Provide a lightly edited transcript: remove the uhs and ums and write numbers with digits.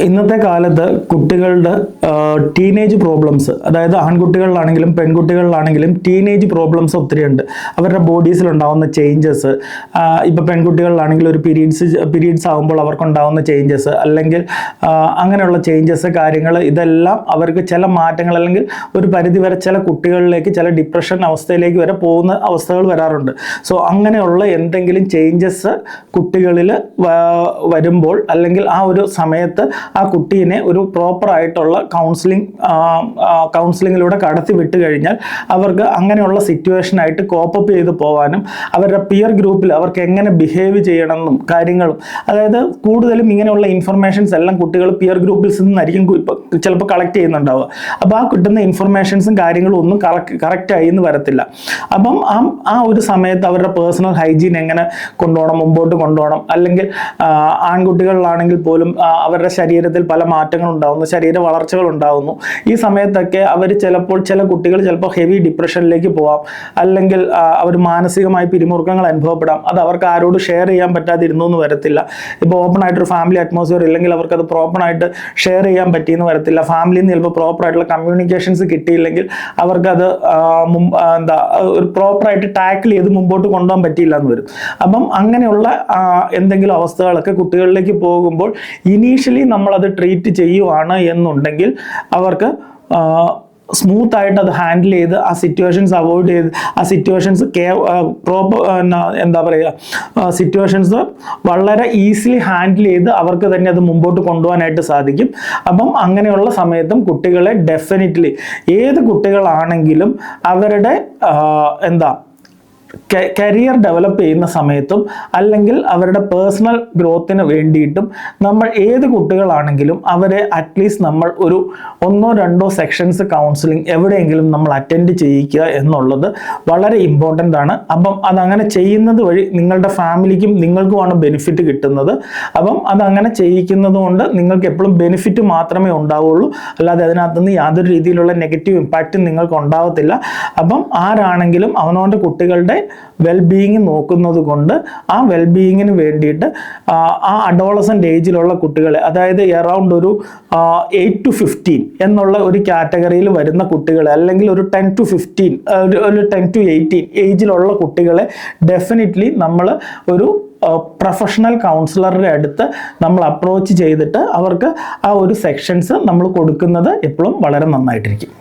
ഇന്നത്തെ കാലത്ത് കുട്ടികളുടെ ടീനേജ് പ്രോബ്ലംസ്, അതായത് ആൺകുട്ടികളിലാണെങ്കിലും പെൺകുട്ടികളിലാണെങ്കിലും ടീനേജ് പ്രോബ്ലംസ് ഒത്തിരിയുണ്ട്. അവരുടെ ബോഡീസിലുണ്ടാവുന്ന ചേഞ്ചസ്, ഇപ്പോൾ പെൺകുട്ടികളിലാണെങ്കിൽ ഒരു പീരീഡ്സ് ആകുമ്പോൾ അവർക്കുണ്ടാവുന്ന ചേഞ്ചസ്, അല്ലെങ്കിൽ അങ്ങനെയുള്ള ചേഞ്ചസ് കാര്യങ്ങൾ, ഇതെല്ലാം അവർക്ക് ചില മാറ്റങ്ങൾ അല്ലെങ്കിൽ ഒരു പരിധിവരെ ചില കുട്ടികളിലേക്ക് ചില ഡിപ്രഷൻ അവസ്ഥയിലേക്ക് വരെ പോകുന്ന അവസ്ഥകൾ വരാറുണ്ട്. സോ അങ്ങനെയുള്ള എന്തെങ്കിലും ചേഞ്ചസ് കുട്ടികളിൽ വരുമ്പോൾ അല്ലെങ്കിൽ ആ ഒരു സമയത്ത് ആ കുട്ടീനെ ഒരു പ്രോപ്പർ ആയിട്ടുള്ള കൗൺസിലിങ്ങിലൂടെ കടത്തി വിട്ട് കഴിഞ്ഞാൽ അവർക്ക് അങ്ങനെയുള്ള സിറ്റുവേഷനായിട്ട് കോപ്പപ്പ് ചെയ്ത് പോകാനും അവരുടെ പിയർ ഗ്രൂപ്പിൽ അവർക്ക് എങ്ങനെ ബിഹേവ് ചെയ്യണമെന്നും കാര്യങ്ങളും, അതായത് കൂടുതലും ഇങ്ങനെയുള്ള ഇൻഫർമേഷൻസ് എല്ലാം കുട്ടികൾ പിയർ ഗ്രൂപ്പിൽ നിന്നായിരിക്കും ചിലപ്പോൾ കളക്ട് ചെയ്യുന്നുണ്ടാവുക. അപ്പോൾ ആ കിട്ടുന്ന ഇൻഫർമേഷൻസും കാര്യങ്ങളും ഒന്നും കറക്റ്റായി എന്ന് വരത്തില്ല. അപ്പം ആ ഒരു സമയത്ത് അവരുടെ പേഴ്സണൽ ഹൈജീൻ എങ്ങനെ കൊണ്ടുപോകണം, മുമ്പോട്ട് കൊണ്ടുപോകണം, അല്ലെങ്കിൽ ആൺകുട്ടികളിലാണെങ്കിൽ പോലും അവരുടെ ശരീരത്തിൽ പല മാറ്റങ്ങൾ ഉണ്ടാകുന്നു, ശരീര വളർച്ചകൾ ഉണ്ടാകുന്നു. ഈ സമയത്തൊക്കെ അവർ ചില കുട്ടികൾ ചിലപ്പോൾ ഹെവി ഡിപ്രഷനിലേക്ക് പോവാം, അല്ലെങ്കിൽ അവർ മാനസികമായി പിരിമുറുക്കങ്ങൾ അനുഭവപ്പെടാം. അത് അവർക്ക് ആരോട് ഷെയർ ചെയ്യാൻ പറ്റാതിരുന്നു എന്ന് വരത്തില്ല. ഇപ്പോൾ ഓപ്പൺ ആയിട്ടൊരു ഫാമിലി അറ്റ്മോസ്ഫിയർ ഇല്ലെങ്കിൽ അവർക്കത് പ്രോപ്പറായിട്ട് ഷെയർ ചെയ്യാൻ പറ്റിയെന്ന് വരത്തില്ല. ഫാമിലിയിൽ നിന്ന് ചിലപ്പോൾ പ്രോപ്പറായിട്ടുള്ള കമ്മ്യൂണിക്കേഷൻസ് കിട്ടിയില്ലെങ്കിൽ അവർക്കത് ഒരു പ്രോപ്പറായിട്ട് ടാക്കിൾ ചെയ്ത് മുമ്പോട്ട് കൊണ്ടുപോകാൻ പറ്റിയില്ല എന്ന് വരും. അപ്പം അങ്ങനെയുള്ള എന്തെങ്കിലും അവസ്ഥകളൊക്കെ കുട്ടികളിലേക്ക് പോകുമ്പോൾ ഇനീഷ്യലി നമ്മളത് ട്രീറ്റ് ചെയ്യുവാണ് എന്നുണ്ടെങ്കിൽ അവർക്ക് സ്മൂത്ത് ആയിട്ട് അത് ഹാൻഡിൽ ചെയ്ത് ആ സിറ്റുവേഷൻസ് അവോയ്ഡ് ചെയ്ത് ആ സിറ്റുവേഷൻസ് സിറ്റുവേഷൻസ് വളരെ ഈസിലി ഹാൻഡിൽ ചെയ്ത് അവർക്ക് തന്നെ അത് മുമ്പോട്ട് കൊണ്ടുപോകാനായിട്ട് സാധിക്കും. അപ്പം അങ്ങനെയുള്ള സമയത്തും കുട്ടികളെ ഡെഫിനറ്റ്ലി ഏത് കുട്ടികളാണെങ്കിലും അവരുടെ കരിയർ ഡെവലപ്പ് ചെയ്യുന്ന സമയത്തും അല്ലെങ്കിൽ അവരുടെ പേഴ്സണൽ ഗ്രോത്തിന് വേണ്ടിയിട്ടും നമ്മൾ ഏത് കുട്ടികളാണെങ്കിലും അവരെ അറ്റ്ലീസ്റ്റ് നമ്മൾ ഒരു 1-2 സെക്ഷൻസ് കൗൺസിലിംഗ് എവിടെയെങ്കിലും നമ്മൾ അറ്റൻഡ് ചെയ്യിക്കുക എന്നുള്ളത് വളരെ ഇമ്പോർട്ടൻ്റ് ആണ്. അപ്പം അതങ്ങനെ ചെയ്യുന്നത് വഴി നിങ്ങളുടെ ഫാമിലിക്കും നിങ്ങൾക്കുമാണ് ബെനിഫിറ്റ് കിട്ടുന്നത്. അപ്പം അതങ്ങനെ ചെയ്യിക്കുന്നത് കൊണ്ട് നിങ്ങൾക്ക് എപ്പോഴും ബെനിഫിറ്റ് മാത്രമേ ഉണ്ടാവുള്ളൂ, അല്ലാതെ അതിനകത്തുനിന്ന് യാതൊരു രീതിയിലുള്ള നെഗറ്റീവ് ഇമ്പാക്റ്റും നിങ്ങൾക്ക് ഉണ്ടാവത്തില്ല. അപ്പം ആരാണെങ്കിലും അവനവൻ്റെ കുട്ടികളുടെ വെൽബീയിങ് നോക്കുന്നത് കൊണ്ട് ആ വെൽബീയിങ്ങിന് വേണ്ടിയിട്ട് ആ അഡോളസൻ്റ് ഏജിലുള്ള കുട്ടികളെ, അതായത് അറൗണ്ട് ഒരു 8 to 15 എന്നുള്ള ഒരു കാറ്റഗറിയിൽ വരുന്ന കുട്ടികളെ, അല്ലെങ്കിൽ ഒരു 10 to 15 ഒരു 10 to 18 ഏജിലുള്ള കുട്ടികളെ ഡെഫിനറ്റ്ലി നമ്മൾ ഒരു പ്രൊഫഷണൽ കൗൺസിലറുടെ അടുത്ത് നമ്മൾ അപ്രോച്ച് ചെയ്തിട്ട് അവർക്ക് ആ ഒരു സെക്ഷൻസ് നമ്മൾ കൊടുക്കുന്നത് എപ്പോഴും വളരെ നന്നായിട്ടിരിക്കും.